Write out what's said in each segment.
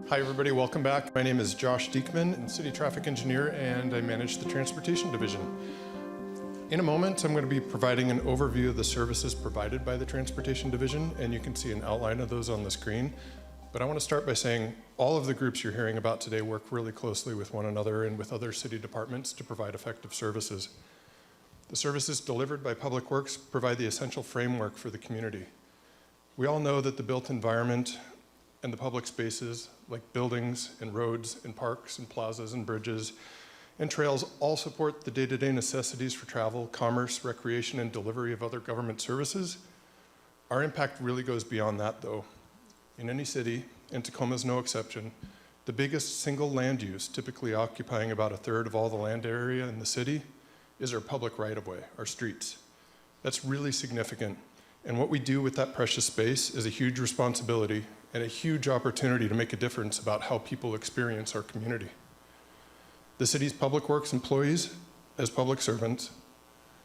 Hi everybody, welcome back. My name is Josh Diekmann, I'm City Traffic Engineer, and I manage the Transportation Division. In a moment, I'm going to be providing an overview of the services provided by the Transportation Division, and you can see an outline of those on the screen. But I want to start by saying all of the groups you're hearing about today work really closely with one another and with other city departments to provide effective services. The services delivered by Public Works provide the essential framework for the community. We all know that the built environment and the public spaces, like buildings and roads and parks and plazas and bridges and trails, all support the day-to-day necessities for travel, commerce, recreation, and delivery of other government services. Our impact really goes beyond that, though. In any city, and Tacoma is no exception, the biggest single land use, typically occupying about a third of all the land area in the city, is our public right-of-way, our streets. That's really significant, and what we do with that precious space is a huge responsibility and a huge opportunity to make a difference about how people experience our community. The city's public works employees, as public servants,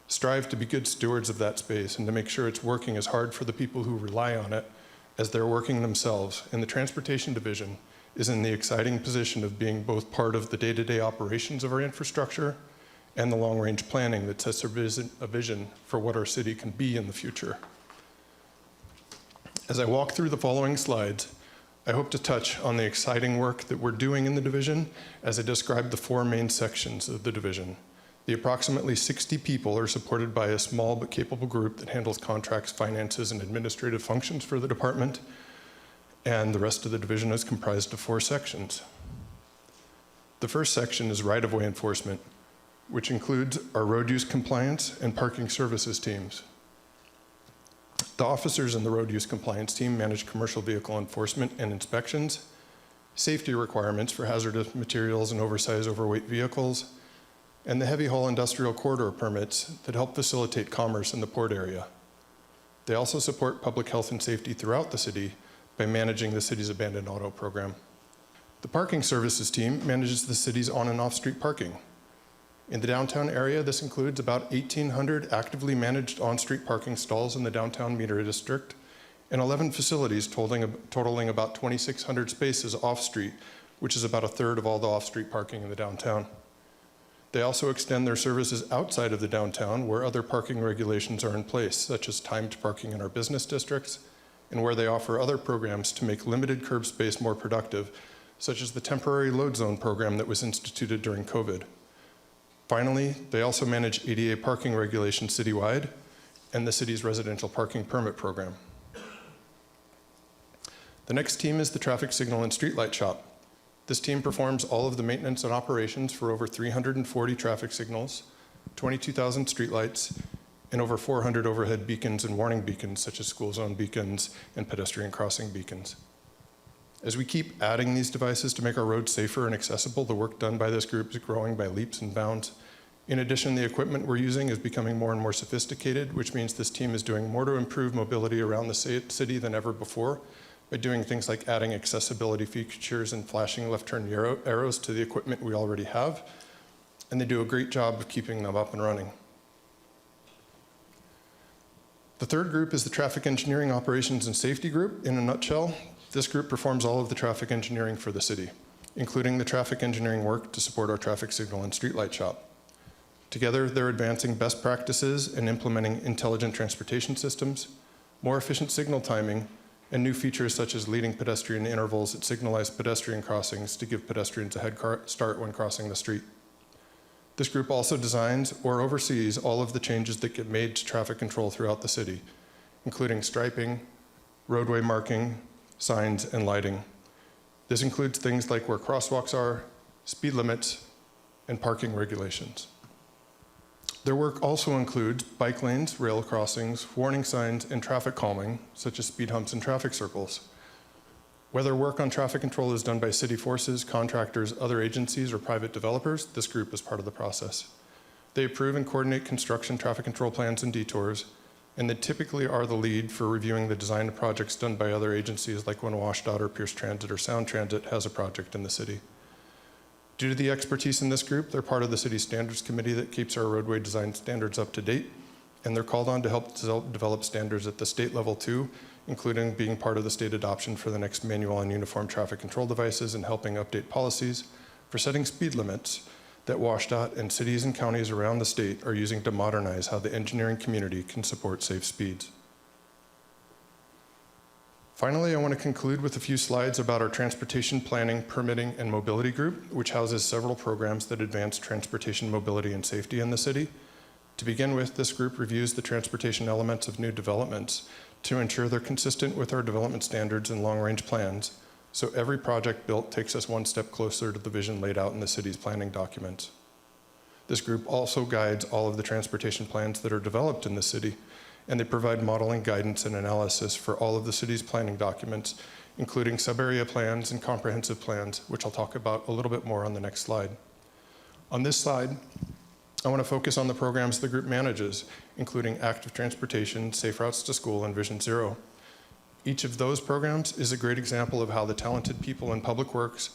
strive to be good stewards of that space and to make sure it's working as hard for the people who rely on it as they're working themselves. And the Transportation Division is in the exciting position of being both part of the day-to-day operations of our infrastructure and the long-range planning that sets a vision for what our city can be in the future. As I walk through the following slides, I hope to touch on the exciting work that we're doing in the division as I describe the four main sections of the division. The approximately 60 people are supported by a small but capable group that handles contracts, finances, and administrative functions for the department, and the rest of the division is comprised of four sections. The first section is right-of-way enforcement, which includes our road use compliance and parking services teams. The officers in the road use compliance team manage commercial vehicle enforcement and inspections, safety requirements for hazardous materials and oversized overweight vehicles, and the heavy haul industrial corridor permits that help facilitate commerce in the port area. They also support public health and safety throughout the city by managing the city's abandoned auto program. The parking services team manages the city's on and off street parking. In the downtown area, this includes about 1,800 actively managed on-street parking stalls in the downtown meter district and 11 facilities totaling about 2,600 spaces off-street, which is about a third of all the off-street parking in the downtown. They also extend their services outside of the downtown where other parking regulations are in place, such as timed parking in our business districts, and where they offer other programs to make limited curb space more productive, such as the temporary load zone program that was instituted during COVID. Finally, they also manage ADA parking regulations citywide and the city's residential parking permit program. The next team is the traffic signal and streetlight shop. This team performs all of the maintenance and operations for over 340 traffic signals, 22,000 streetlights, and over 400 overhead beacons and warning beacons such as school zone beacons and pedestrian crossing beacons. As we keep adding these devices to make our roads safer and accessible, the work done by this group is growing by leaps and bounds. In addition, the equipment we're using is becoming more and more sophisticated, which means this team is doing more to improve mobility around the city than ever before by doing things like adding accessibility features and flashing left turn arrows to the equipment we already have, and they do a great job of keeping them up and running. The third group is the Traffic Engineering Operations and Safety Group. In a nutshell, this group performs all of the traffic engineering for the city, including the traffic engineering work to support our traffic signal and streetlight shop. Together, they're advancing best practices and implementing intelligent transportation systems, more efficient signal timing, and new features such as leading pedestrian intervals at signalized pedestrian crossings to give pedestrians a head start when crossing the street. This group also designs or oversees all of the changes that get made to traffic control throughout the city, including striping, roadway marking, signs, and lighting. This includes things like where crosswalks are, speed limits, and parking regulations. Their work also includes bike lanes, rail crossings, warning signs, and traffic calming, such as speed humps and traffic circles. Whether work on traffic control is done by city forces, contractors, other agencies, or private developers, this group is part of the process. They approve and coordinate construction, traffic control plans, and detours, and they typically are the lead for reviewing the design of projects done by other agencies like when WashDOT or Pierce Transit or Sound Transit has a project in the city. Due to the expertise in this group, they're part of the city standards committee that keeps our roadway design standards up to date, and they're called on to help develop standards at the state level too, including being part of the state adoption for the next manual on uniform traffic control devices and helping update policies for setting speed limits that WashDOT and cities and counties around the state are using to modernize how the engineering community can support safe speeds. Finally, I want to conclude with a few slides about our Transportation Planning, Permitting, and Mobility Group, which houses several programs that advance transportation mobility and safety in the city. To begin with, this group reviews the transportation elements of new developments to ensure they're consistent with our development standards and long-range plans, so every project built takes us one step closer to the vision laid out in the city's planning documents. This group also guides all of the transportation plans that are developed in the city, and they provide modeling guidance and analysis for all of the city's planning documents, including sub-area plans and comprehensive plans, which I'll talk about a little bit more on the next slide. On this slide, I want to focus on the programs the group manages, including active transportation, safe routes to school, and Vision Zero. Each of those programs is a great example of how the talented people in Public Works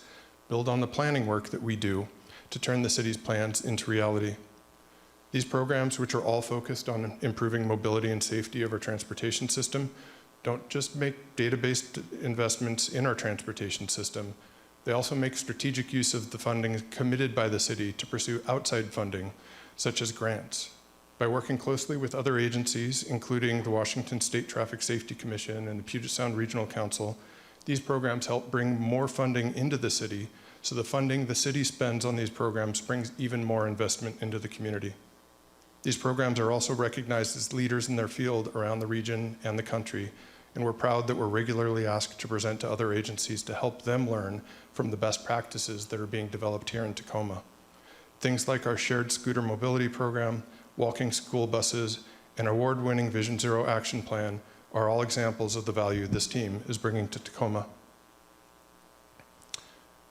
build on the planning work that we do to turn the city's plans into reality. These programs, which are all focused on improving mobility and safety of our transportation system, don't just make data-based investments in our transportation system, they also make strategic use of the funding committed by the city to pursue outside funding, such as grants. By working closely with other agencies, including the Washington State Traffic Safety Commission and the Puget Sound Regional Council, these programs help bring more funding into the city, so the funding the city spends on these programs brings even more investment into the community. These programs are also recognized as leaders in their field around the region and the country, and we're proud that we're regularly asked to present to other agencies to help them learn from the best practices that are being developed here in Tacoma. Things like our shared scooter mobility program, walking school buses, and award-winning Vision Zero action plan are all examples of the value this team is bringing to Tacoma.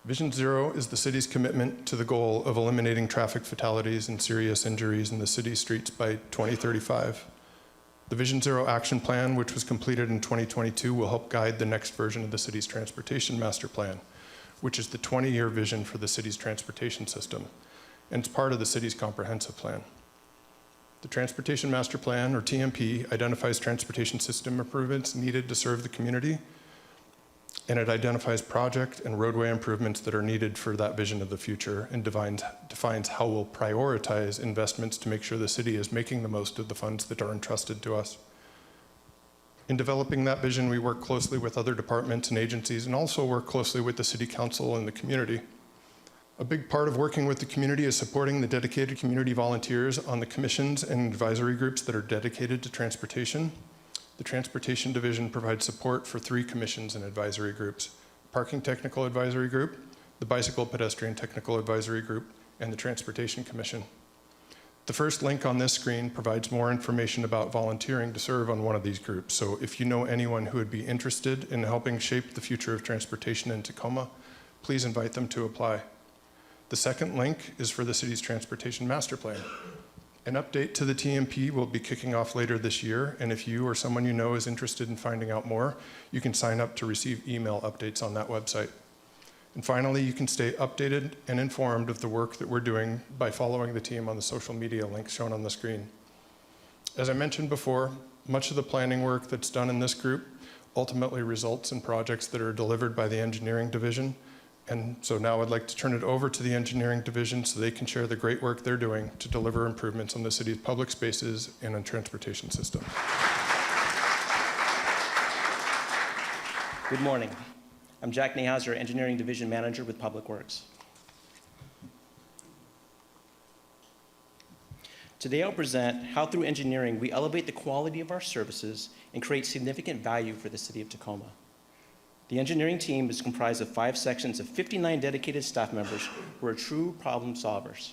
Vision Zero is the city's commitment to the goal of eliminating traffic fatalities and serious injuries in the city's streets by 2035. The Vision Zero action plan, which was completed in 2022, will help guide the next version of the city's transportation master plan, which is the 20-year vision for the city's transportation system, and it's part of the city's comprehensive plan. The Transportation Master Plan, or TMP, identifies transportation system improvements needed to serve the community, and it identifies project and roadway improvements that are needed for that vision of the future and defines how we'll prioritize investments to make sure the city is making the most of the funds that are entrusted to us. In developing that vision, we work closely with other departments and agencies and also work closely with the City Council and the community. A big part of working with the community is supporting the dedicated community volunteers on the commissions and advisory groups that are dedicated to transportation. The Transportation Division provides support for 3 commissions and advisory groups: Parking Technical Advisory Group, the Bicycle Pedestrian Technical Advisory Group, and the Transportation Commission. The first link on this screen provides more information about volunteering to serve on one of these groups. So if you know anyone who would be interested in helping shape the future of transportation in Tacoma, please invite them to apply. The second link is for the city's Transportation Master Plan. An update to the TMP will be kicking off later this year, and if you or someone you know is interested in finding out more, you can sign up to receive email updates on that website. And finally, you can stay updated and informed of the work that we're doing by following the team on the social media links shown on the screen. As I mentioned before, much of the planning work that's done in this group ultimately results in projects that are delivered by the Engineering Division. And so now I'd like to turn it over to the Engineering Division so they can share the great work they're doing to deliver improvements on the city's public spaces and on transportation system. Good morning. I'm Jack Niehuser, Engineering Division Manager with Public Works. Today I'll present how through engineering we elevate the quality of our services and create significant value for the city of Tacoma. The engineering team is comprised of 5 sections of 59 dedicated staff members who are true problem solvers.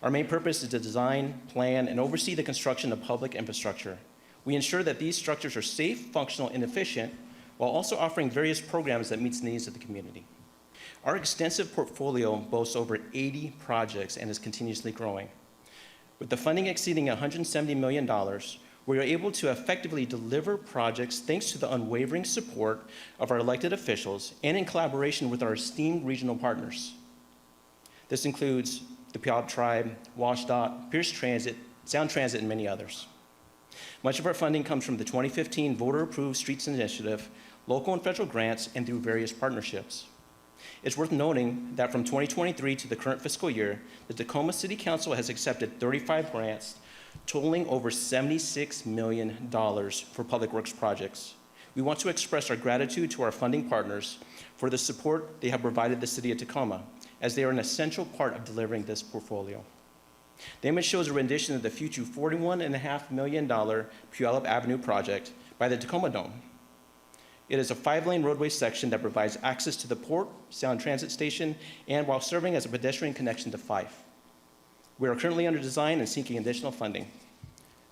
Our main purpose is to design, plan, and oversee the construction of public infrastructure. We ensure that these structures are safe, functional, and efficient, while also offering various programs that meet the needs of the community. Our extensive portfolio boasts over 80 projects and is continuously growing. With the funding exceeding $170 million, we are able to effectively deliver projects thanks to the unwavering support of our elected officials and in collaboration with our esteemed regional partners. This includes the Puyallup Tribe, WashDOT, Pierce Transit, Sound Transit, and many others. Much of our funding comes from the 2015 Voter-Approved Streets Initiative, local and federal grants, and through various partnerships. It's worth noting that from 2023 to the current fiscal year, the Tacoma City Council has accepted 35 grants totaling over $76 million for public works projects. We want to express our gratitude to our funding partners for the support they have provided the City of Tacoma, as they are an essential part of delivering this portfolio. The image shows a rendition of the future $41.5 million Puyallup Avenue project by the Tacoma Dome. It is a 5-lane roadway section that provides access to the port, Sound Transit Station, and while serving as a pedestrian connection to Fife. We are currently under design and seeking additional funding.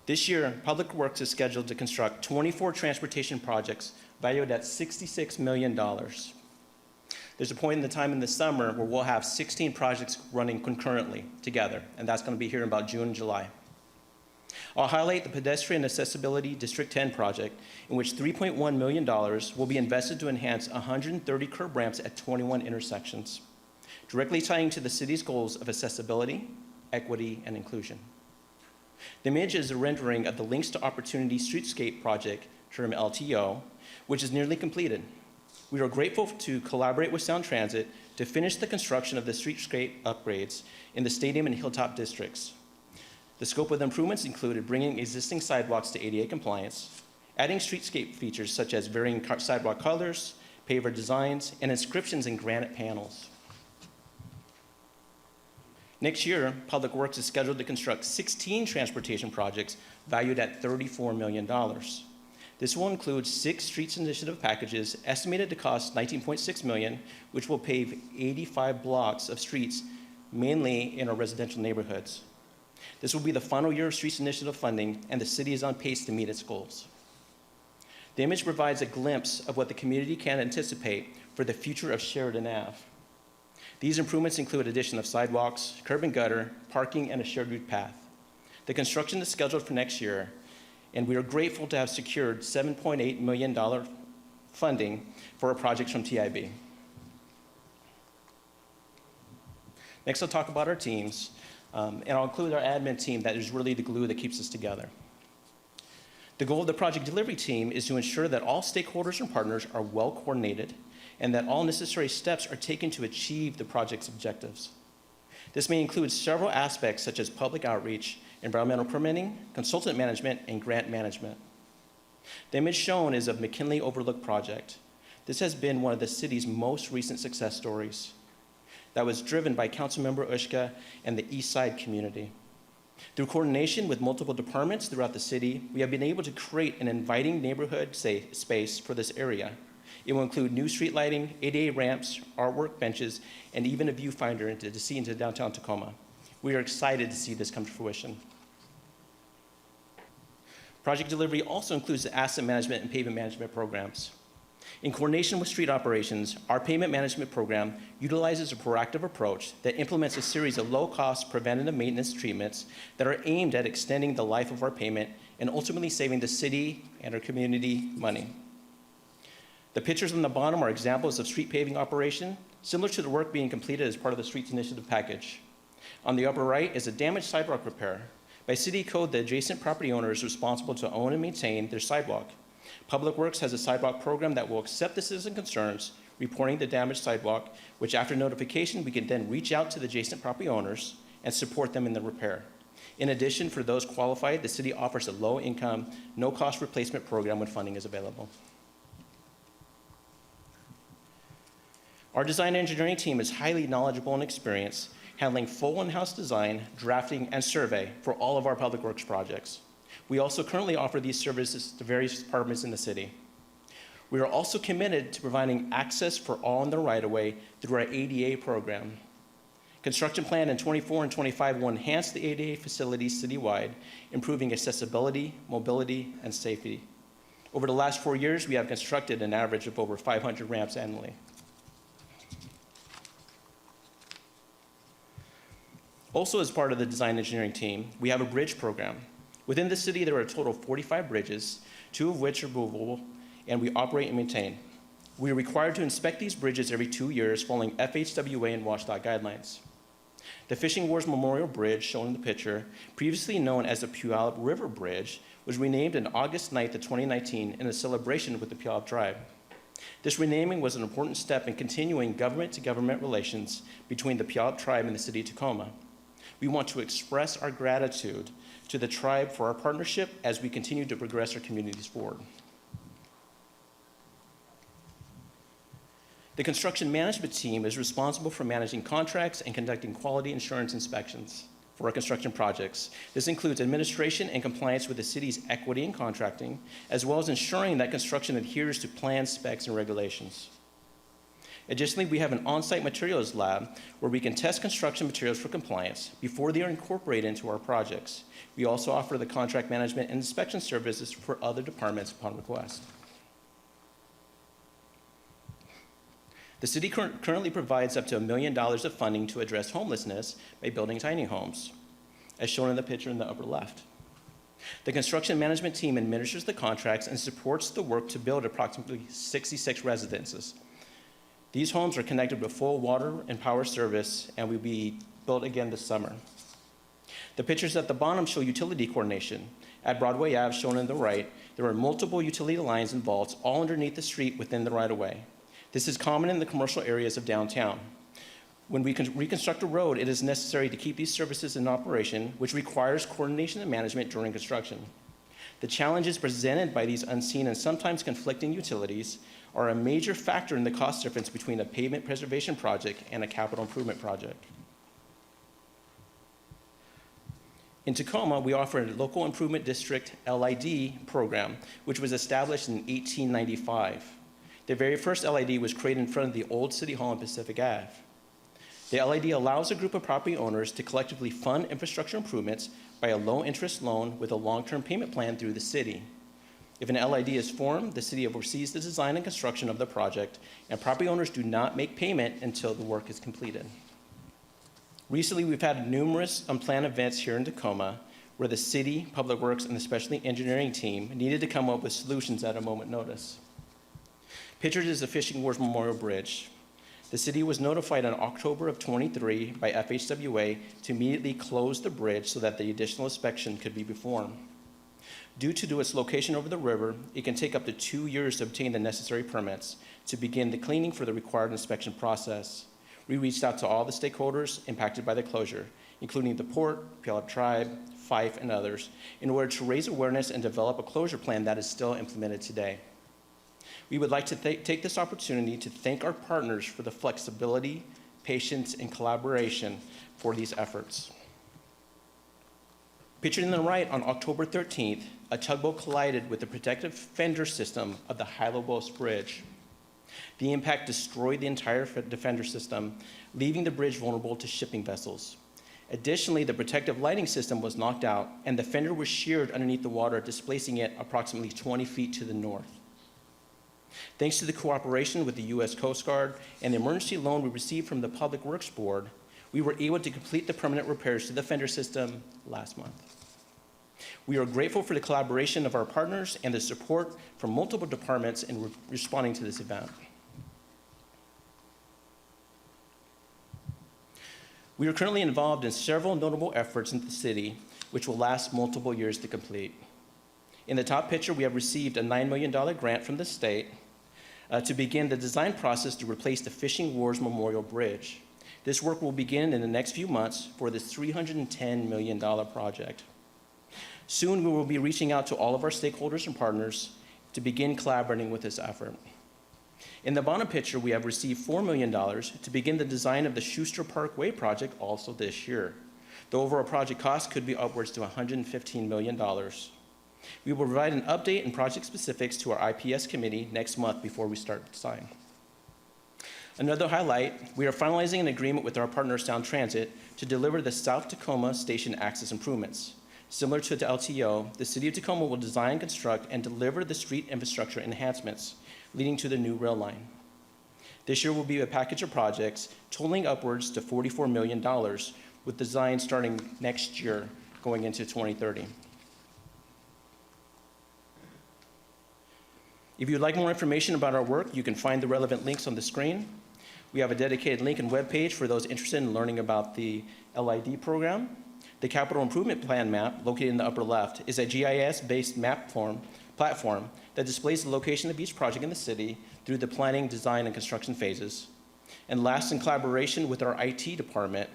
This year, Public Works is scheduled to construct 24 transportation projects valued at $66 million. There's a point in the time in the summer where we'll have 16 projects running concurrently together, and that's going to be here in about June and July. I'll highlight the Pedestrian Accessibility District 10 project, in which $3.1 million will be invested to enhance 130 curb ramps at 21 intersections, directly tying to the city's goals of accessibility, equity, and inclusion. The image is a rendering of the Links to Opportunity Streetscape project, termed LTO, which is nearly completed. We are grateful to collaborate with Sound Transit to finish the construction of the streetscape upgrades in the Stadium and Hilltop districts. The scope of the improvements included bringing existing sidewalks to ADA compliance, adding streetscape features such as varying sidewalk colors, paver designs, and inscriptions in granite panels. Next year, Public Works is scheduled to construct 16 transportation projects valued at $34 million. This will include 6 streets initiative packages estimated to cost $19.6 million, which will pave 85 blocks of streets, mainly in our residential neighborhoods. This will be the final year of streets initiative funding, and the city is on pace to meet its goals. The image provides a glimpse of what the community can anticipate for the future of Sheridan Ave. These improvements include addition of sidewalks, curb and gutter, parking, and a shared route path. The construction is scheduled for next year, and we are grateful to have secured $7.8 million funding for our projects from TIB. Next, I'll talk about our teams, and I'll include our admin team that is really the glue that keeps us together. The goal of the project delivery team is to ensure that all stakeholders and partners are well coordinated and that all necessary steps are taken to achieve the project's objectives. This may include several aspects such as public outreach, environmental permitting, consultant management, and grant management. The image shown is of McKinley Overlook project. This has been one of the city's most recent success stories that was driven by Councilmember Ushka and the East Side community. Through coordination with multiple departments throughout the city, we have been able to create an inviting neighborhood space for this area. It will include new street lighting, ADA ramps, artwork benches, and even a viewfinder to see into downtown Tacoma. We are excited to see this come to fruition. Project delivery also includes the asset management and pavement management programs. In coordination with street operations, our pavement management program utilizes a proactive approach that implements a series of low-cost preventative maintenance treatments that are aimed at extending the life of our pavement and ultimately saving the city and our community money. The pictures on the bottom are examples of street paving operation, similar to the work being completed as part of the Streets Initiative package. On the upper right is a damaged sidewalk repair. By city code, the adjacent property owner is responsible to own and maintain their sidewalk. Public Works has a sidewalk program that will accept the citizen concerns, reporting the damaged sidewalk, which after notification, we can then reach out to the adjacent property owners and support them in the repair. In addition, for those qualified, the city offers a low-income, no-cost replacement program when funding is available. Our design engineering team is highly knowledgeable and experienced, handling full in-house design, drafting, and survey for all of our public works projects. We also currently offer these services to various departments in the city. We are also committed to providing access for all in the right-of-way through our ADA program. Construction plan in 24 and 25 will enhance the ADA facilities citywide, improving accessibility, mobility, and safety. Over the last 4 years, we have constructed an average of over 500 ramps annually. Also, as part of the design engineering team, we have a bridge program. Within the city, there are a total of 45 bridges, 2 of which are movable, and we operate and maintain. We are required to inspect these bridges every 2 years following FHWA and WashDOT guidelines. The Fishing Wars Memorial Bridge, shown in the picture, previously known as the Puyallup River Bridge, was renamed on August 9th of 2019 in a celebration with the Puyallup tribe. This renaming was an important step in continuing government-to-government relations between the Puyallup tribe and the City of Tacoma. We want to express our gratitude to the tribe for our partnership as we continue to progress our communities forward. The construction management team is responsible for managing contracts and conducting quality assurance inspections for our construction projects. This includes administration and compliance with the city's equity and contracting, as well as ensuring that construction adheres to plans, specs, and regulations. Additionally, we have an on-site materials lab where we can test construction materials for compliance before they are incorporated into our projects. We also offer the contract management and inspection services for other departments upon request. The city currently provides up to $1 million of funding to address homelessness by building tiny homes, as shown in the picture in the upper left. The construction management team administers the contracts and supports the work to build approximately 66 residences. These homes are connected with full water and power service and will be built again this summer. The pictures at the bottom show utility coordination. At Broadway Ave, shown on the right, there are multiple utility lines and vaults all underneath the street within the right-of-way. This is common in the commercial areas of downtown. When we reconstruct a road, it is necessary to keep these services in operation, which requires coordination and management during construction. The challenges presented by these unseen and sometimes conflicting utilities are a major factor in the cost difference between a pavement preservation project and a capital improvement project. In Tacoma, we offer a Local Improvement District LID program, which was established in 1895. The very first LID was created in front of the old City Hall on Pacific Ave. The LID allows a group of property owners to collectively fund infrastructure improvements by a low-interest loan with a long-term payment plan through the city. If an LID is formed, the city oversees the design and construction of the project, and property owners do not make payment until the work is completed. Recently, we've had numerous unplanned events here in Tacoma where the city, Public Works, and especially engineering team needed to come up with solutions at a moment's notice. Pictured is the Fishing Wars Memorial Bridge. The city was notified in October of 23 by FHWA to immediately close the bridge so that the additional inspection could be performed. Due to its location over the river, it can take up to 2 years to obtain the necessary permits to begin the cleaning for the required inspection process. We reached out to all the stakeholders impacted by the closure, including the Port, Puyallup Tribe, Fife, and others, in order to raise awareness and develop a closure plan that is still implemented today. We would like to take this opportunity to thank our partners for the flexibility, patience, and collaboration for these efforts. Pictured in the right, on October 13th, a tugboat collided with the protective fender system of the Hilo-Boas Bridge. The impact destroyed the entire defender system, leaving the bridge vulnerable to shipping vessels. Additionally, the protective lighting system was knocked out, and the fender was sheared underneath the water, displacing it approximately 20 feet to the north. Thanks to the cooperation with the U.S. Coast Guard and the emergency loan we received from the Public Works Board, we were able to complete the permanent repairs to the fender system last month. We are grateful for the collaboration of our partners and the support from multiple departments in responding to this event. We are currently involved in several notable efforts in the city, which will last multiple years to complete. In the top picture, we have received a $9 million grant from the state to begin the design process to replace the Fishing Wars Memorial Bridge. This work will begin in the next few months for this $310 million project. Soon, we will be reaching out to all of our stakeholders and partners to begin collaborating with this effort. In the bottom picture, we have received $4 million to begin the design of the Schuster Parkway project also this year. The overall project cost could be upwards to $115 million. We will provide an update and project specifics to our IPS committee next month before we start design. Another highlight, we are finalizing an agreement with our partner Sound Transit to deliver the South Tacoma Station access improvements. Similar to the LTO, the City of Tacoma will design, construct, and deliver the street infrastructure enhancements leading to the new rail line. This year will be a package of projects totaling upwards to $44 million, with design starting next year going into 2030. If you'd like more information about our work, you can find the relevant links on the screen. We have a dedicated link and webpage for those interested in learning about the LID program. The Capital Improvement Plan map, located in the upper left, is a GIS-based platform that displays the location of each project in the city through the planning, design, and construction phases. And last, in collaboration with our IT department,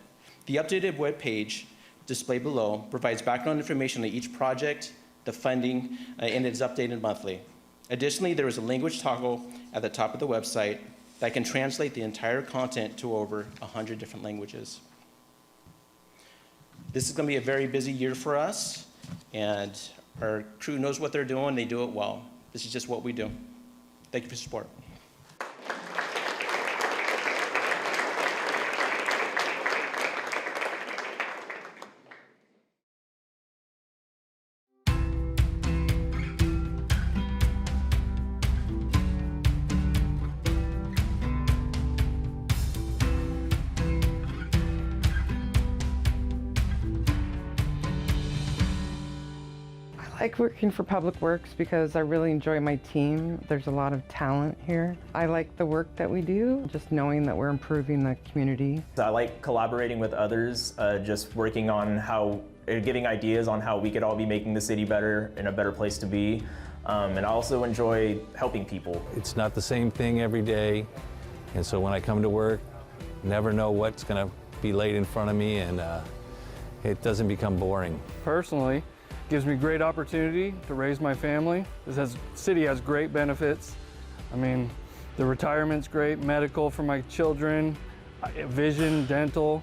the updated webpage displayed below provides background information on each project, the funding, and it is updated monthly. Additionally, there is a language toggle at the top of the website that can translate the entire content to over 100 different languages. This is going to be a very busy year for us, and our crew knows what they're doing. They do it well. This is just what we do. Thank you for your support. I like working for Public Works because I really enjoy my team. There's a lot of talent here. I like the work that we do, just knowing that we're improving the community. I like collaborating with others, just working on getting ideas on how we could all be making the city better and a better place to be. And I also enjoy helping people. It's not the same thing every day, and so when I come to work, never know what's going to be laid in front of me, and it doesn't become boring. Personally, gives me great opportunity to raise my family. This city has great benefits. I mean, the retirement's great, medical for my children, vision, dental.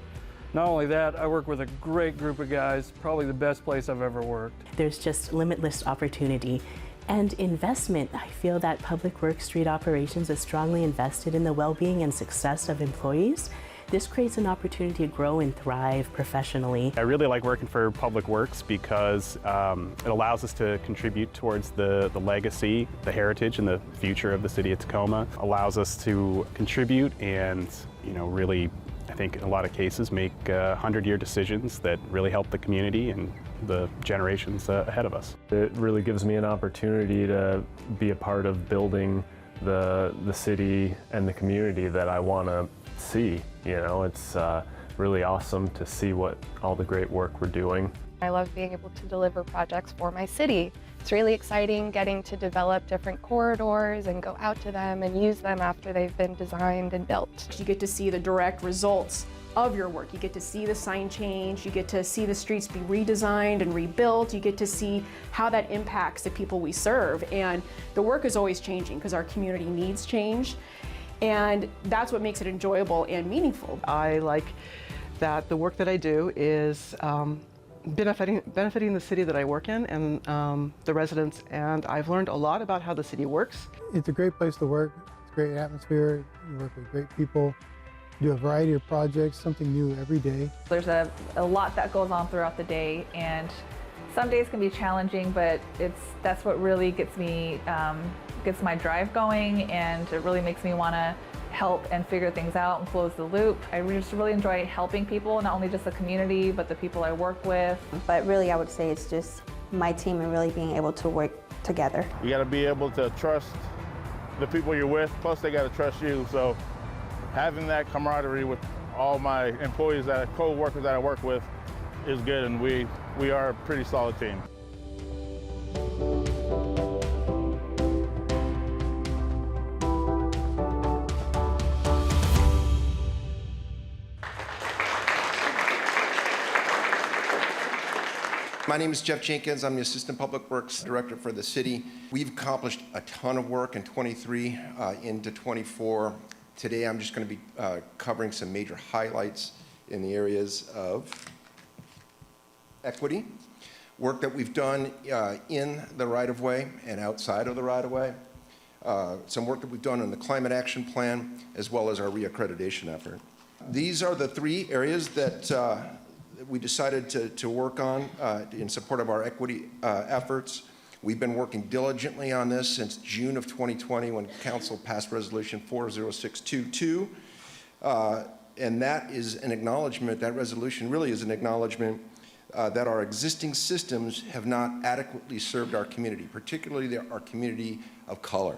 Not only that, I work with a great group of guys, probably the best place I've ever worked. There's just limitless opportunity and investment. I feel that Public Works Street Operations is strongly invested in the well-being and success of employees. This creates an opportunity to grow and thrive professionally. I really like working for Public Works because it allows us to contribute towards the legacy, the heritage, and the future of the city of Tacoma. Allows us to contribute and, really, I think in a lot of cases, make 100-year decisions that really help the community and the generations ahead of us. It really gives me an opportunity to be a part of building the city and the community that I want to see. It's really awesome to see all the great work we're doing. I love being able to deliver projects for my city. It's really exciting getting to develop different corridors and go out to them and use them after they've been designed and built. You get to see the direct results of your work. You get to see the sign change, you get to see the streets be redesigned and rebuilt, you get to see how that impacts the people we serve. And the work is always changing because our community needs change. And that's what makes it enjoyable and meaningful. I like that the work that I do is benefiting the city that I work in and the residents, and I've learned a lot about how the city works. It's a great place to work. It's a great atmosphere. You work with great people. Do a variety of projects, something new every day. There's a lot that goes on throughout the day, and some days can be challenging, but that's what really gets my drive going, and it really makes me want to help and figure things out and close the loop. I just really enjoy helping people, not only just the community, but the people I work with. But really, I would say it's just my team and really being able to work together. You got to be able to trust the people you're with, plus they got to trust you. So having that camaraderie with all my employees, co-workers that I work with, is good, and we are a pretty solid team. My name is Jeff Jenkins. I'm the Assistant Public Works Director for the city. We've accomplished a ton of work in 23 into 24. Today I'm just going to be covering some major highlights in the areas of equity, work that we've done in the right-of-way and outside of the right-of-way, some work that we've done in the Climate Action Plan, as well as our reaccreditation effort. These are the three areas that we decided to work on in support of our equity efforts. We've been working diligently on this since June of 2020 when Council passed Resolution 40622. And that is an acknowledgement, that resolution really is an acknowledgement that our existing systems have not adequately served our community, particularly our community of color.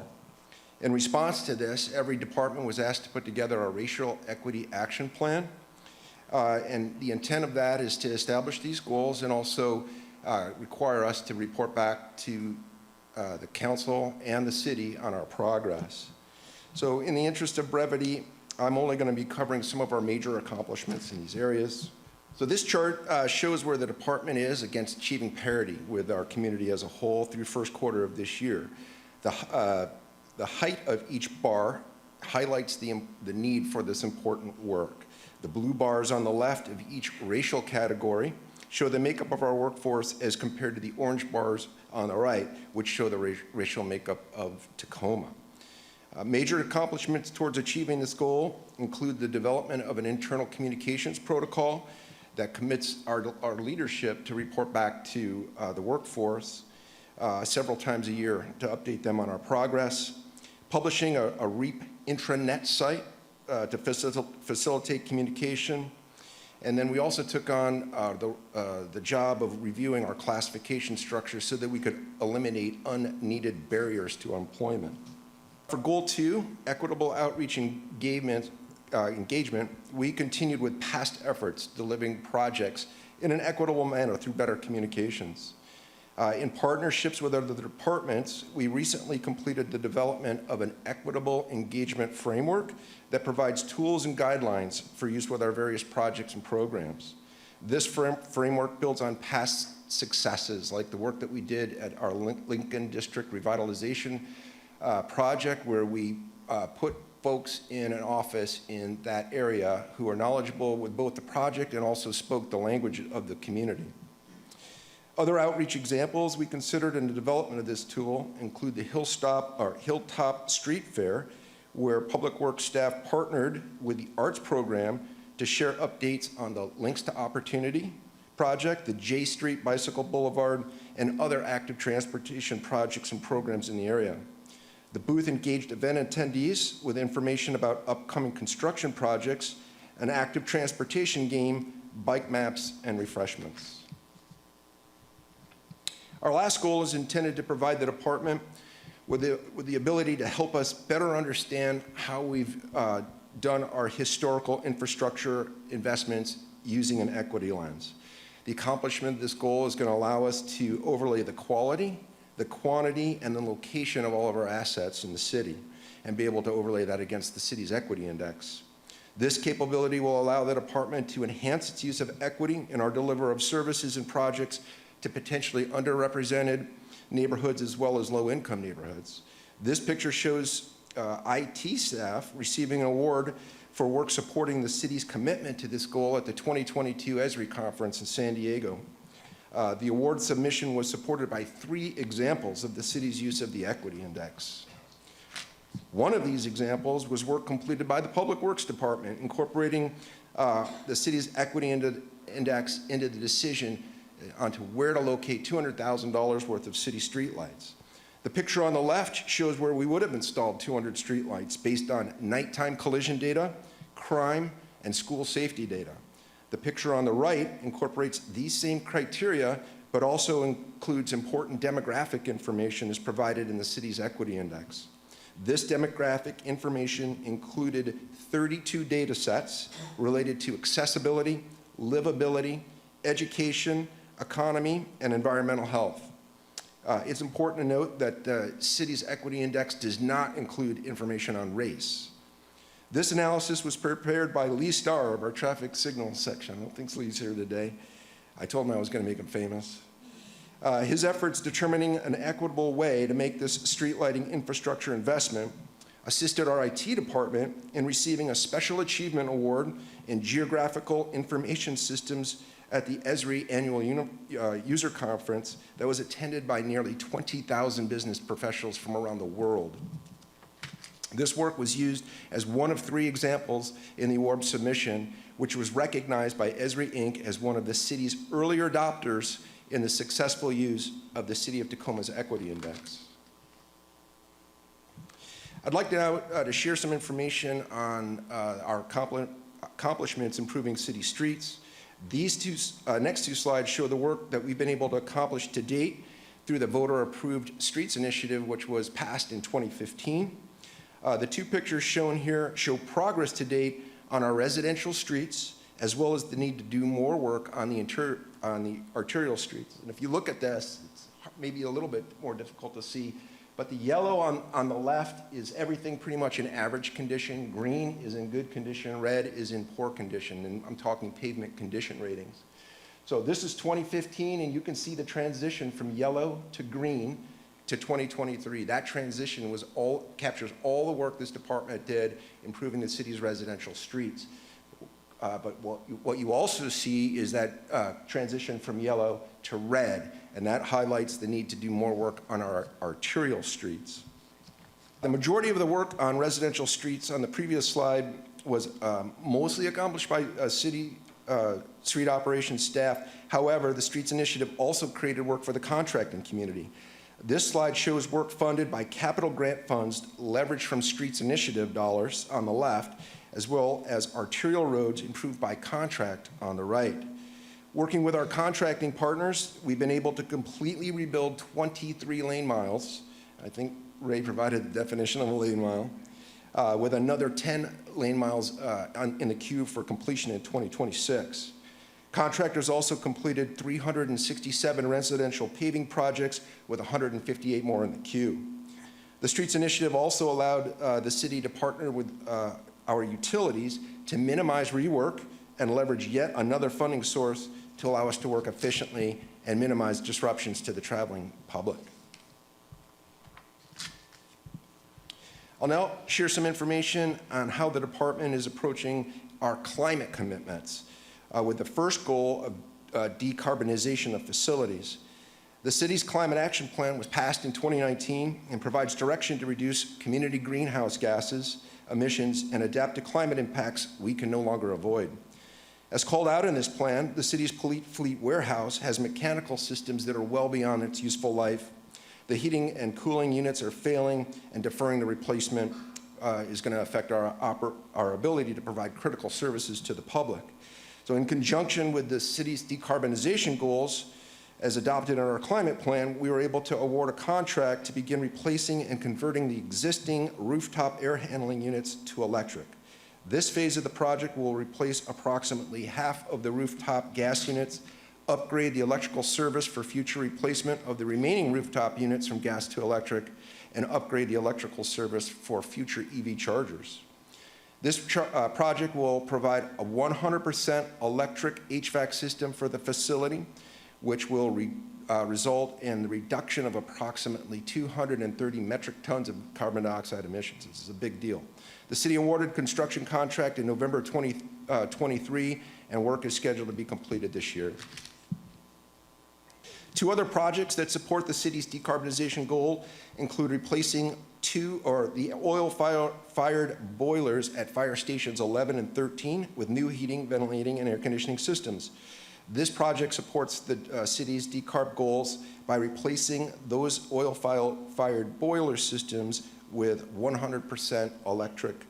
In response to this, every department was asked to put together a racial equity action plan. And the intent of that is to establish these goals and also require us to report back to the council and the city on our progress. So in the interest of brevity, I'm only going to be covering some of our major accomplishments in these areas. So this chart shows where the department is against achieving parity with our community as a whole through first quarter of this year. The height of each bar highlights the need for this important work. The blue bars on the left of each racial category show the makeup of our workforce as compared to the orange bars on the right, which show the racial makeup of Tacoma. Major accomplishments towards achieving this goal include the development of an internal communications protocol that commits our leadership to report back to the workforce several times a year to update them on our progress, publishing a REAP intranet site to facilitate communication. And then we also took on the job of reviewing our classification structure so that we could eliminate unneeded barriers to employment. For Goal 2, equitable outreach engagement, we continued with past efforts delivering projects in an equitable manner through better communications. In partnerships with other departments, we recently completed the development of an equitable engagement framework that provides tools and guidelines for use with our various projects and programs. This framework builds on past successes, like the work that we did at our Lincoln District Revitalization project, where we put folks in an office in that area who are knowledgeable with both the project and also spoke the language of the community. Other outreach examples we considered in the development of this tool include the Hilltop Street Fair, where Public Works staff partnered with the arts program to share updates on the Links to Opportunity project, the J Street Bicycle Boulevard, and other active transportation projects and programs in the area. The booth engaged event attendees with information about upcoming construction projects, an active transportation game, bike maps, and refreshments. Our last goal is intended to provide the department with the ability to help us better understand how we've done our historical infrastructure investments using an equity lens. The accomplishment of this goal is going to allow us to overlay the quality, the quantity, and the location of all of our assets in the city and be able to overlay that against the city's equity index. This capability will allow the department to enhance its use of equity in our delivery of services and projects to potentially underrepresented neighborhoods as well as low-income neighborhoods. This picture shows IT staff receiving an award for work supporting the city's commitment to this goal at the 2022 ESRI conference in San Diego. The award submission was supported by 3 examples of the city's use of the equity index. One of these examples was work completed by the Public Works Department, incorporating the city's equity index into the decision onto where to locate $200,000 worth of city streetlights. The picture on the left shows where we would have installed 200 streetlights based on nighttime collision data, crime, and school safety data. The picture on the right incorporates these same criteria, but also includes important demographic information as provided in the city's equity index. This demographic information included 32 data sets related to accessibility, livability, education, economy, and environmental health. It's important to note that the city's equity index does not include information on race. This analysis was prepared by Lee Starr of our traffic signal section. I don't think Lee's here today. I told him I was going to make him famous. His efforts determining an equitable way to make this street lighting infrastructure investment assisted our IT department in receiving a Special Achievement Award in Geographical Information Systems at the ESRI Annual User Conference that was attended by nearly 20,000 business professionals from around the world. This work was used as one of 3 examples in the award submission, which was recognized by ESRI Inc. as one of the city's earlier adopters in the successful use of the City of Tacoma's Equity Index. I'd like now to share some information on our accomplishments improving city streets. These next 2 slides show the work that we've been able to accomplish to date through the voter-approved Streets Initiative, which was passed in 2015. The two pictures shown here show progress to date on our residential streets, as well as the need to do more work on the arterial streets. And if you look at this, it's maybe a little bit more difficult to see, but the yellow on the left is everything pretty much in average condition. Green is in good condition. Red is in poor condition, and I'm talking pavement condition ratings. So this is 2015, and you can see the transition from yellow to green to 2023. That transition captures all the work this department did improving the city's residential streets. But what you also see is that transition from yellow to red, and that highlights the need to do more work on our arterial streets. The majority of the work on residential streets on the previous slide was mostly accomplished by city street operations staff. However, the Streets Initiative also created work for the contracting community. This slide shows work funded by capital grant funds leveraged from Streets Initiative dollars on the left, as well as arterial roads improved by contract on the right. Working with our contracting partners, we've been able to completely rebuild 23 lane miles. I think Ray provided the definition of a lane mile, with another 10 lane miles in the queue for completion in 2026. Contractors also completed 367 residential paving projects with 158 more in the queue. The Streets Initiative also allowed the city to partner with our utilities to minimize rework and leverage yet another funding source to allow us to work efficiently and minimize disruptions to the traveling public. I'll now share some information on how the department is approaching our climate commitments, with the first goal of decarbonization of facilities. The city's climate action plan was passed in 2019 and provides direction to reduce community greenhouse gases, emissions, and adapt to climate impacts we can no longer avoid. As called out in this plan, the city's police fleet warehouse has mechanical systems that are well beyond its useful life. The heating and cooling units are failing, and deferring the replacement is going to affect our ability to provide critical services to the public. So in conjunction with the city's decarbonization goals, as adopted in our climate plan, we were able to award a contract to begin replacing and converting the existing rooftop air handling units to electric. This phase of the project will replace approximately half of the rooftop gas units, upgrade the electrical service for future replacement of the remaining rooftop units from gas to electric, and upgrade the electrical service for future EV chargers. This project will provide a 100% electric HVAC system for the facility, which will result in the reduction of approximately 230 metric tons of carbon dioxide emissions. This is a big deal. The city awarded construction contract in November 2023, and work is scheduled to be completed this year. Two other projects that support the city's decarbonization goal include replacing the oil-fired boilers at fire stations 11 and 13 with new heating, ventilating, and air conditioning systems. This project supports the city's decarb goals by replacing those oil-fired boiler systems with 100% electric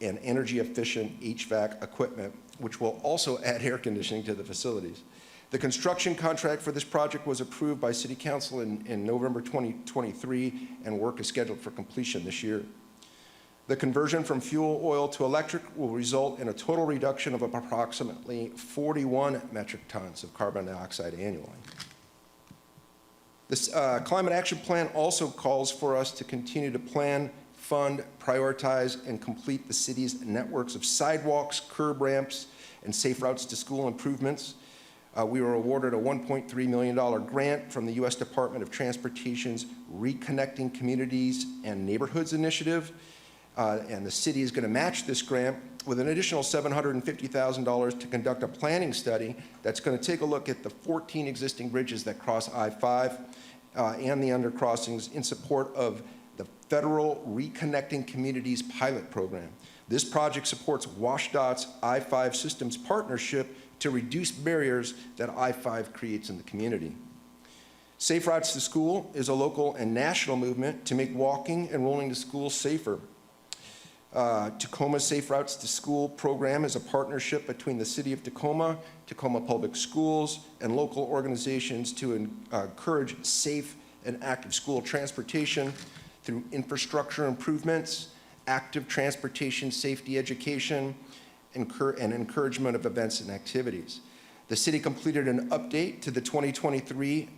and energy-efficient HVAC equipment, which will also add air conditioning to the facilities. The construction contract for this project was approved by City Council in November 2023, and work is scheduled for completion this year. The conversion from fuel oil to electric will result in a total reduction of approximately 41 metric tons of carbon dioxide annually. This climate action plan also calls for us to continue to plan, fund, prioritize, and complete the city's networks of sidewalks, curb ramps, and safe routes to school improvements. We were awarded a $1.3 million grant from the U.S. Department of Transportation's Reconnecting Communities and Neighborhoods Initiative, and the city is going to match this grant with an additional $750,000 to conduct a planning study that's going to take a look at the 14 existing bridges that cross I-5 and the undercrossings in support of the Federal Reconnecting Communities pilot program. This project supports WashDOT's I-5 Systems partnership to reduce barriers that I-5 creates in the community. Safe Routes to School is a local and national movement to make walking and rolling to school safer. Tacoma's Safe Routes to School program is a partnership between the City of Tacoma, Tacoma Public Schools, and local organizations to encourage safe and active school transportation through infrastructure improvements active transportation safety education, and encouragement of events and activities. The city completed an update to the 2023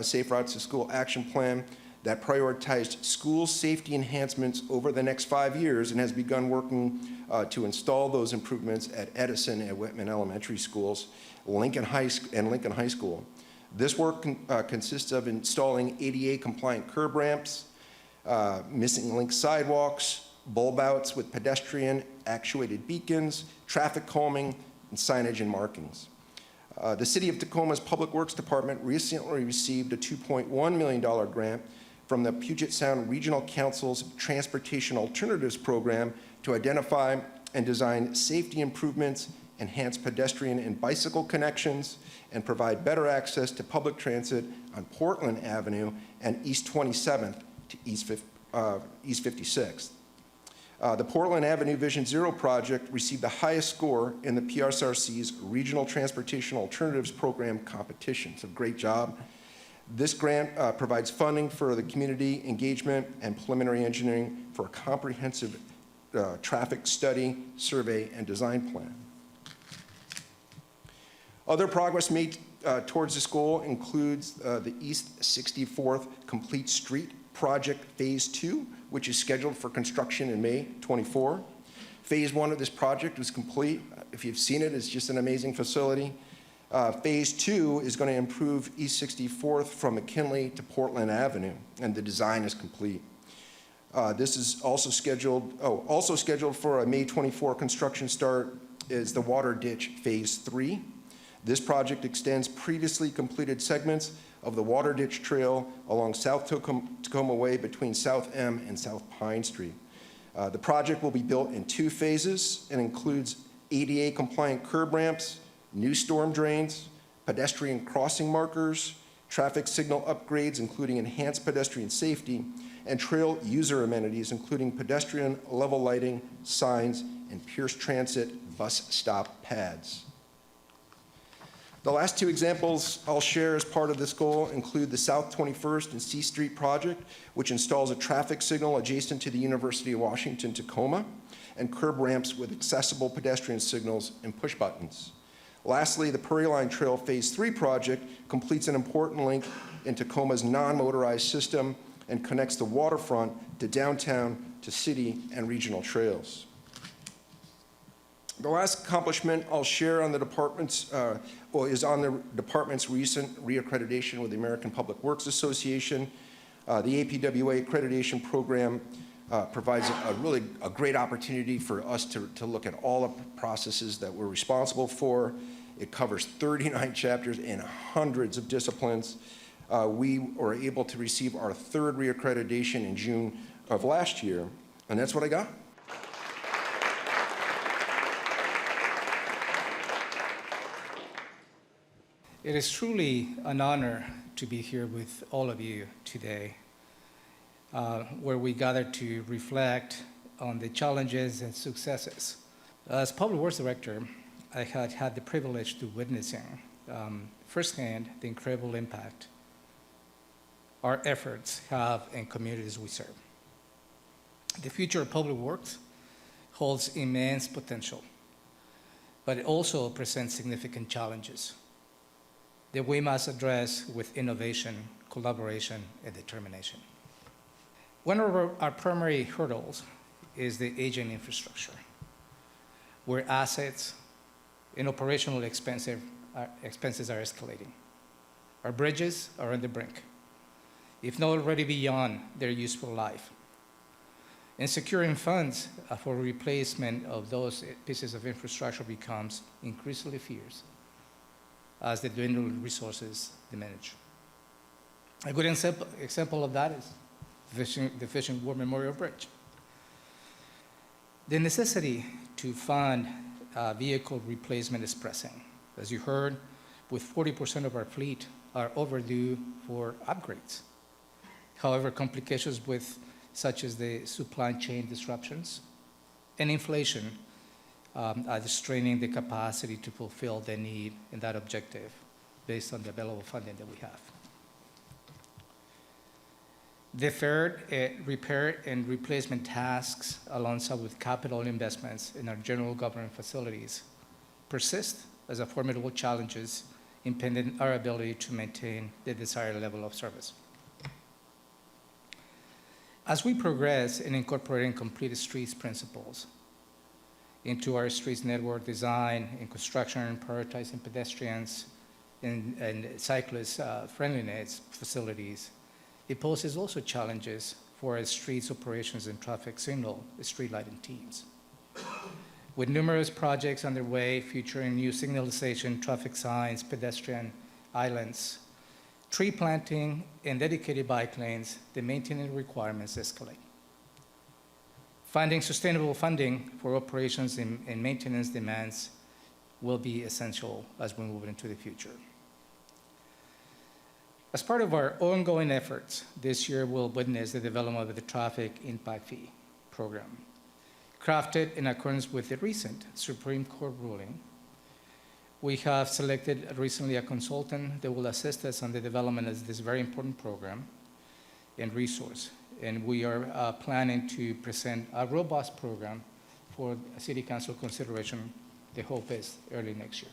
Safe Routes to School Action Plan that prioritized school safety enhancements over the next 5 years and has begun working to install those improvements at Edison and Whitman Elementary Schools, Lincoln High School. This work consists of installing ADA-compliant curb ramps, missing link sidewalks, bulb outs with pedestrian actuated beacons, traffic calming, and signage and markings. The City of Tacoma's Public Works Department recently received a $2.1 million grant from the Puget Sound Regional Council's Transportation Alternatives Program to identify and design safety improvements, enhance pedestrian and bicycle connections, and provide better access to public transit on Portland Avenue and East 27th to East 56th. The Portland Avenue Vision Zero project received the highest score in the PSRC's Regional Transportation Alternatives Program competition. So great job. This grant provides funding for the community engagement and preliminary engineering for a comprehensive traffic study, survey, and design plan. Other progress made towards this goal includes the East 64th Complete Street Project Phase 2, which is scheduled for construction in May 24. Phase 1 of this project was complete. If you've seen it, it's just an amazing facility. Phase 2 is going to improve East 64th from McKinley to Portland Avenue, and the design is complete. This is also scheduled for a May 24 construction start is the Water Ditch Phase 3. This project extends previously completed segments of the Water Ditch Trail along South Tacoma Way between South M and South Pine Street. The project will be built in 2 phases and includes ADA-compliant curb ramps, new storm drains, pedestrian crossing markers, traffic signal upgrades, including enhanced pedestrian safety, and trail user amenities, including pedestrian level lighting, signs, and Pierce Transit bus stop pads. The last 2 examples I'll share as part of this goal include the South 21st and C Street project, which installs a traffic signal adjacent to the University of Washington, Tacoma, and curb ramps with accessible pedestrian signals and push buttons. Lastly, the Prairie Line Trail Phase 3 project completes an important link in Tacoma's non-motorized system and connects the waterfront to downtown, to city, and regional trails. The last accomplishment I'll share on the department's, is on the department's recent reaccreditation with the American Public Works Association. The APWA accreditation program provides a great opportunity for us to look at all the processes that we're responsible for. It covers 39 chapters and hundreds of disciplines. We were able to receive our 3rd reaccreditation in June of last year, and that's what I got. It is truly an honor to be here with all of you today, where we gather to reflect on the challenges and successes. As Public Works Director, I had the privilege to witnessing firsthand the incredible impact our efforts have in communities we serve. The future of public works holds immense potential, but it also presents significant challenges that we must address with innovation, collaboration, and determination. One of our primary hurdles is the aging infrastructure, where assets and operational expenses are escalating. Our bridges are on the brink, if not already beyond their useful life. And securing funds for replacement of those pieces of infrastructure becomes increasingly fierce as the dwindling resources diminish. A good example of that is the Fishing War Memorial Bridge. The necessity to fund vehicle replacement is pressing. As you heard, with 40% of our fleet are overdue for upgrades. However, complications such as the supply chain disruptions and inflation are straining the capacity to fulfill the need and that objective based on the available funding that we have. Deferred repair and replacement tasks alongside with capital investments in our general government facilities persist as a formidable challenges impeding our ability to maintain the desired level of service. As we progress in incorporating complete streets principles into our streets network design and construction, prioritizing pedestrians and cyclist friendliness facilities, it poses also challenges for our streets operations and traffic signal street lighting teams. With numerous projects underway featuring new signalization, traffic signs, pedestrian islands, tree planting, and dedicated bike lanes, the maintenance requirements escalate. Finding sustainable funding for operations and maintenance demands will be essential as we move into the future. As part of our ongoing efforts, this year we'll witness the development of the Traffic Impact Fee program. Crafted in accordance with the recent Supreme Court ruling, we have selected recently a consultant that will assist us on the development of this very important program and resource. And we are planning to present a robust program for City Council consideration. The hope is early next year.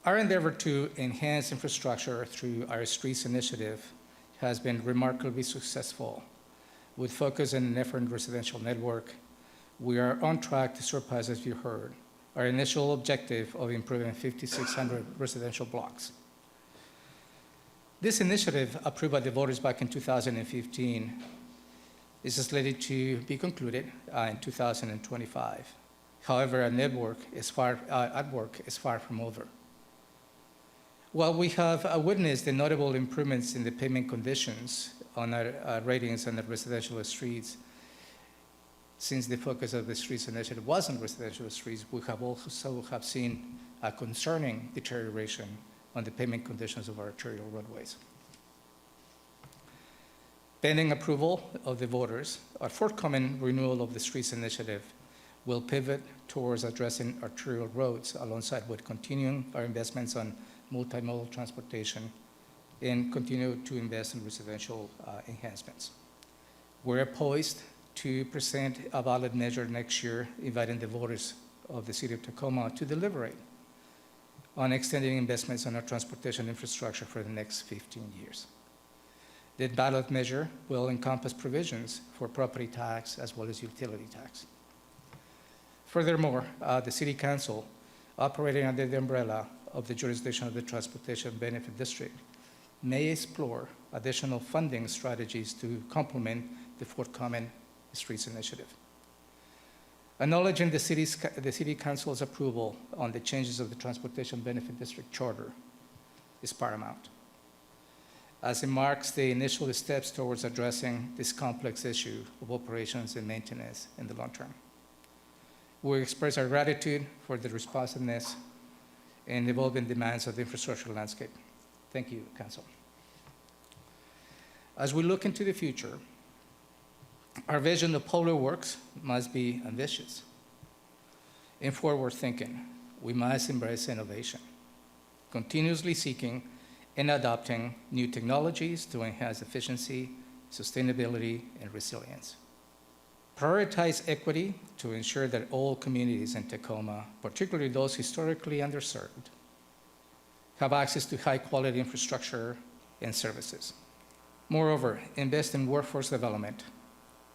Our endeavor to enhance infrastructure through our streets initiative has been remarkably successful. With focus on an effort in residential network, we are on track to surpass, as you heard, our initial objective of improving 5,600 residential blocks. This initiative, approved by the voters back in 2015, is slated to be concluded in 2025. However, our network is far from over. While we have witnessed the notable improvements in the pavement conditions on our ratings on the residential streets, since the focus of the streets initiative was on residential streets, we have also seen a concerning deterioration on the pavement conditions of our arterial roadways. Pending approval of the voters, our forthcoming renewal of the streets initiative will pivot towards addressing arterial roads alongside with continuing our investments on multimodal transportation and continue to invest in residential enhancements. We're poised to present a ballot measure next year, inviting the voters of the City of Tacoma to deliberate on extending investments on our transportation infrastructure for the next 15 years. The ballot measure will encompass provisions for property tax as well as utility tax. Furthermore, the City Council, operating under the umbrella of the jurisdiction of the Transportation Benefit District, may explore additional funding strategies to complement the forthcoming Streets Initiative. Acknowledging the City Council's approval on the changes of the Transportation Benefit District Charter is paramount, as it marks the initial steps towards addressing this complex issue of operations and maintenance in the long term. We express our gratitude for the responsiveness and evolving demands of the infrastructure landscape. Thank you, Council. As we look into the future, our vision of public works must be ambitious and forward-thinking. We must embrace innovation, continuously seeking and adopting new technologies to enhance efficiency, sustainability, and resilience. Prioritize equity to ensure that all communities in Tacoma, particularly those historically underserved, have access to high-quality infrastructure and services. Moreover, invest in workforce development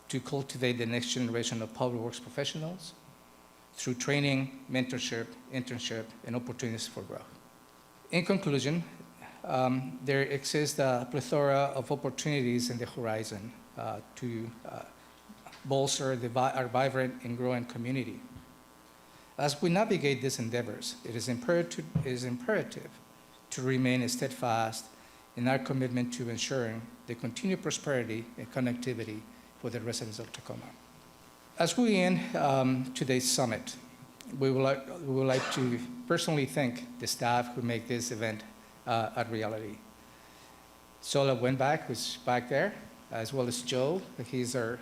to cultivate the next generation of public works professionals through training, mentorship, internship, and opportunities for growth. In conclusion, there exists a plethora of opportunities in the horizon to bolster our vibrant and growing community. As we navigate these endeavors, it is imperative to remain steadfast in our commitment to ensuring the continued prosperity and connectivity for the residents of Tacoma. As we end today's summit, we would like to personally thank the staff who make this event a reality. Sola Winback, who's back there, as well as Joe, he's our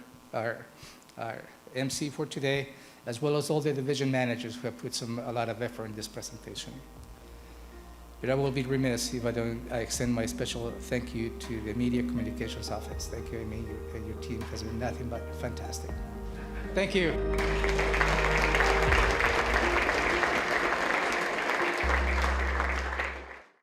MC for today, as well as all the division managers who have put a lot of effort in this presentation. But I will be remiss if I don't extend my special thank you to the Media Communications Office. Thank you, Amy, and your team has been nothing but fantastic. Thank you.